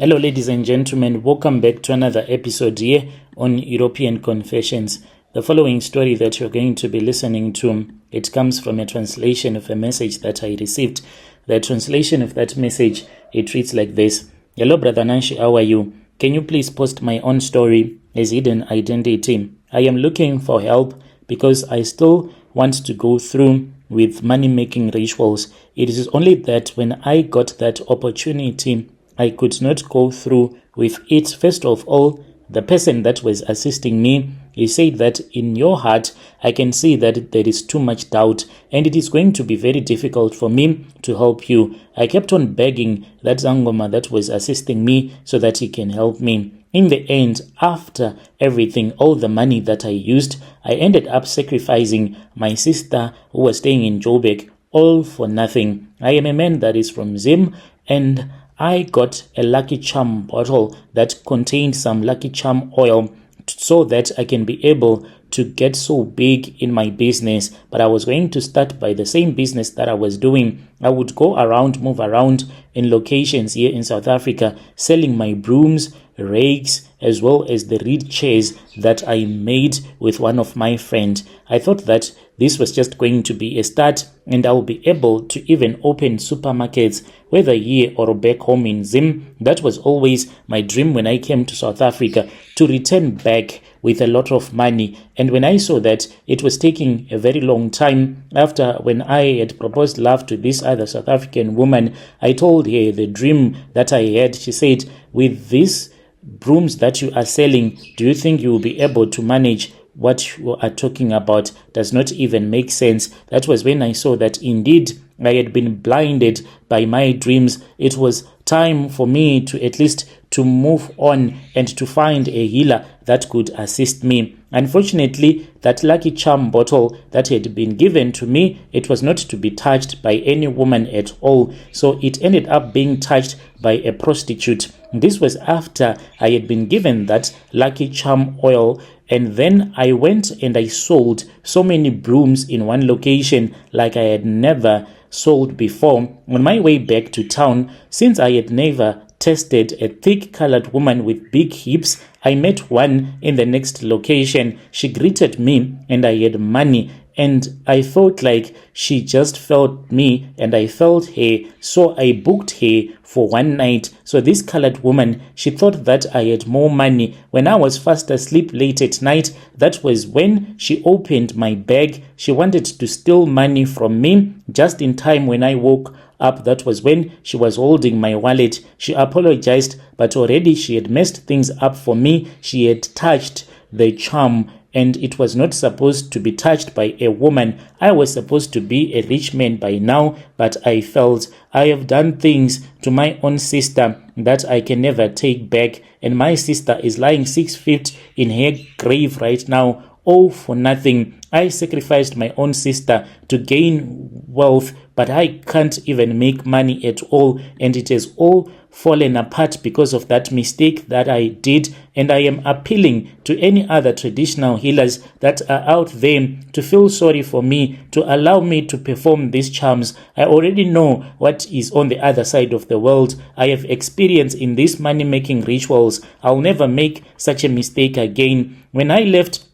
Hello ladies and gentlemen, welcome back to another episode here on European Confessions. The following story that you're going to be listening to, it comes from a translation of a message that I received. The translation of that message, it reads like this. Hello brother Nanshi, how are you? Can you please post my own story as hidden identity? I am looking for help because I still want to go through with money-making rituals. It is only that when I got that opportunity, I could not go through with it. First of all, the person that was assisting me, he said that in your heart, I can see that there is too much doubt and it is going to be very difficult for me to help you. I kept on begging that Zangoma that was assisting me so that he can help me. In the end, after everything, all the money that I used, I ended up sacrificing my sister who was staying in Joburg, all for nothing. I am a man that is from Zim, and I got a Lucky Charm bottle that contained some Lucky Charm oil so that I can be able to get so big in my business. But I was going to start by the same business that I was doing. I would go around, move around in locations here in South Africa, selling my brooms, rakes, as well as the reed chairs that I made with one of my friends. I thought that this was just going to be a start and I will be able to even open supermarkets, whether here or back home in Zim. That was always my dream when I came to South Africa, to return back with a lot of money. And when I saw that it was taking a very long time, after when I had proposed love to this other South African woman, I told her the dream that I had. She said, with these brooms that you are selling, do you think you will be able to manage what you are talking about? Does not even make sense. That was when I saw that indeed I had been blinded by my dreams. It was time for me to at least to move on and to find a healer that could assist me. Unfortunately, that Lucky Charm bottle that had been given to me, it was not to be touched by any woman at all. So it ended up being touched by a prostitute. This was after I had been given that Lucky Charm oil, and then I went and I sold so many brooms in one location like I had never sold before. On my way back to town, since I had never tested a thick colored woman with big hips, I met one in the next location. She greeted me and I had money, and I felt like she just felt me and I felt her. So I booked her for one night. So this colored woman, she thought that I had more money. When I was fast asleep late at night, that was when she opened my bag. She wanted to steal money from me. Just in time when I woke up, that was when she was holding my wallet. She apologized, but already she had messed things up for me. She had touched the charm, and it was not supposed to be touched by a woman. I was supposed to be a rich man by now, but I felt I have done things to my own sister that I can never take back, and my sister is lying 6 feet in her grave right now, all for nothing. I sacrificed my own sister to gain wealth, but I can't even make money at all, and it has all fallen apart because of that mistake that I did. And I am appealing to any other traditional healers that are out there to feel sorry for me, to allow me to perform these charms. I already know what is on the other side of the world. I have experience in these money-making rituals. I'll never make such a mistake again. When I left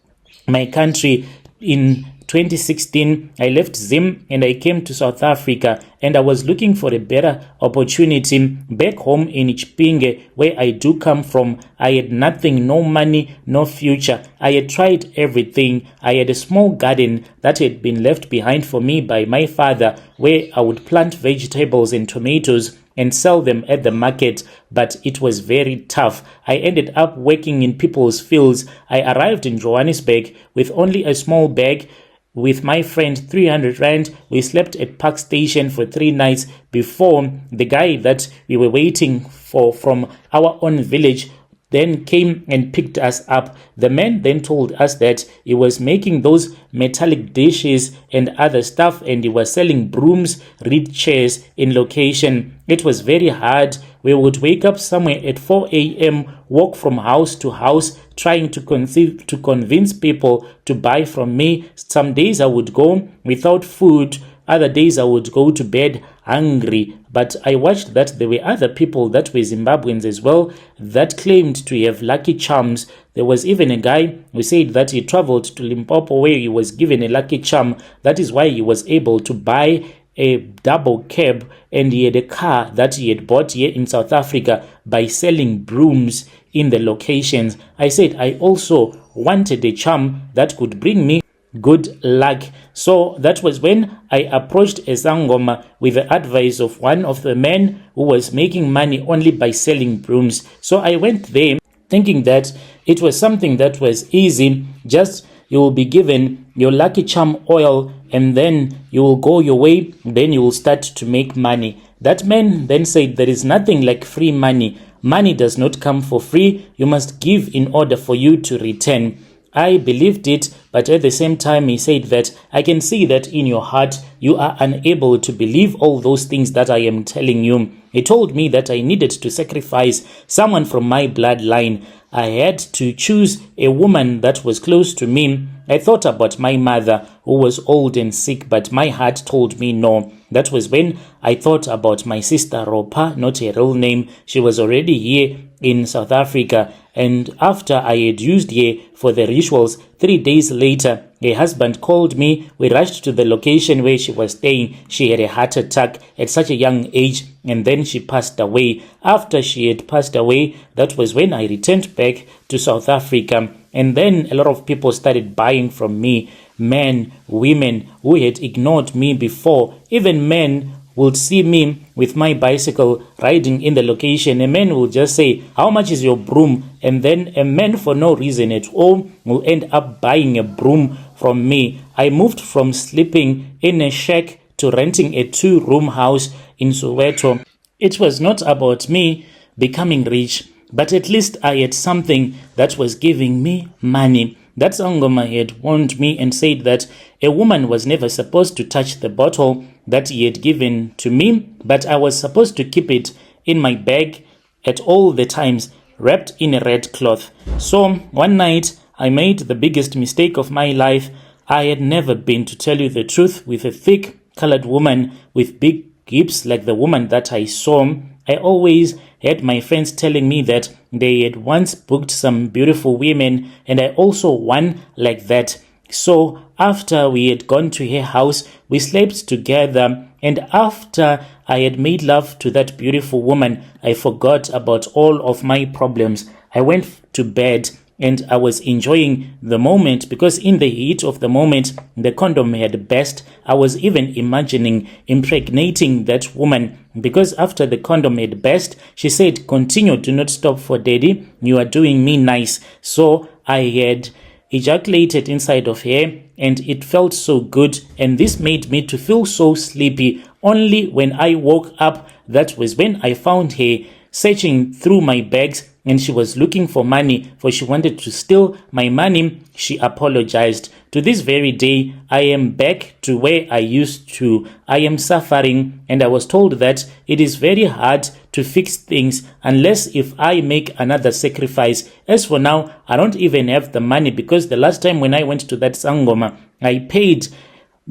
my country in 2016, I left Zim and I came to South Africa, and I was looking for a better opportunity back home in Chipinge, where I do come from. I had nothing, no money, no future. I had tried everything. I had a small garden that had been left behind for me by my father, where I would plant vegetables and tomatoes and sell them at the market, but it was very tough. I ended up working in people's fields. I arrived in Johannesburg with only a small bag. With my friend, 300 rand, we slept at Park Station for 3 nights before the guy that we were waiting for from our own village then came and picked us up. The man then told us that he was making those metallic dishes and other stuff, and he was selling brooms, reed chairs in location. It was very hard. We would wake up somewhere at 4 a.m., walk from house to house, trying to convince people to buy from me. Some days I would go without food. Other days I would go to bed hungry. But I watched that there were other people that were Zimbabweans as well that claimed to have lucky charms. There was even a guy who said that he traveled to Limpopo where he was given a lucky charm. That is why he was able to buy a double cab, and he had a car that he had bought here in South Africa by selling brooms in the locations. I said I also wanted a charm that could bring me good luck. So that was when I approached a Sangoma with the advice of one of the men who was making money only by selling brooms. So I went there thinking that it was something that was easy. Just you will be given your lucky charm oil and then you will go your way, then you will start to make money. That man then said there is nothing like free money. Money does not come for free. You must give in order for you to return. I believed it, but at the same time he said that I can see that in your heart you are unable to believe all those things that I am telling you. He told me that I needed to sacrifice someone from my bloodline. I had to choose a woman that was close to me. I thought about my mother who was old and sick, but my heart told me no. That was when I thought about my sister Ropa, not her real name. She was already here in South Africa, and after I had used her for the rituals, 3 days later, her husband called me. We rushed to the location where she was staying. She had a heart attack at such a young age, and then she passed away. After she had passed away, that was when I returned back to South Africa, and then a lot of people started buying from me. Men, women who had ignored me before, even men would see me with my bicycle riding in the location. A man will just say, how much is your broom? And then a man for no reason at all will end up buying a broom from me. I moved from sleeping in a shack to renting a 2-room house in Soweto. It was not about me becoming rich, but at least I had something that was giving me money. That Sangoma had warned me and said that a woman was never supposed to touch the bottle that he had given to me, but I was supposed to keep it in my bag at all the times, wrapped in a red cloth. So one night I made the biggest mistake of my life. I had never been, to tell you the truth, with a thick colored woman with big hips like the woman that I saw. I always had my friends telling me that they had once booked some beautiful women, and I also one like that. So after we had gone to her house, we slept together, and after I had made love to that beautiful woman, I forgot about all of my problems. I went to bed and I was enjoying the moment, because in the heat of the moment, the condom had burst. I was even imagining impregnating that woman, because after the condom had burst, she said, continue, do not stop for daddy, you are doing me nice. So I had ejaculated inside of her, and it felt so good, and this made me to feel so sleepy. Only when I woke up, that was when I found her searching through my bags, and she was looking for money, for she wanted to steal my money. She apologized. To this very day, I am back to where I used to. I am suffering, and I was told that it is very hard to fix things unless if I make another sacrifice. As for now, I don't even have the money, because the last time when I went to that Sangoma, I paid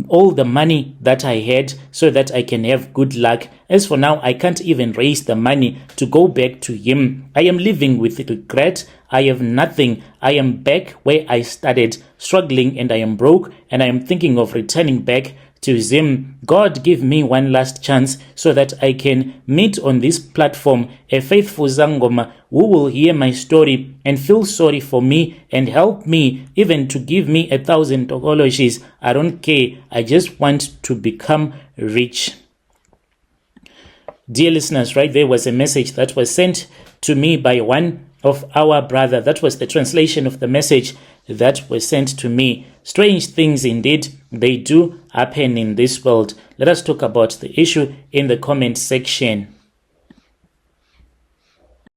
all the money that I had so that I can have good luck. As for now, I can't even raise the money to go back to him. I am living with regret. I have nothing. I am back where I started, struggling, and I am broke, and I am thinking of returning back to Zim. God, give me one last chance so that I can meet on this platform a faithful Sangoma who will hear my story and feel sorry for me and help me, even to give me 1,000 tokoloshis. I don't care. I just want to become rich. Dear listeners, right there was a message that was sent to me by one of our brother. That was the translation of the message that was sent to me. Strange things indeed, they do happen in this world. Let us talk about the issue in the comment section.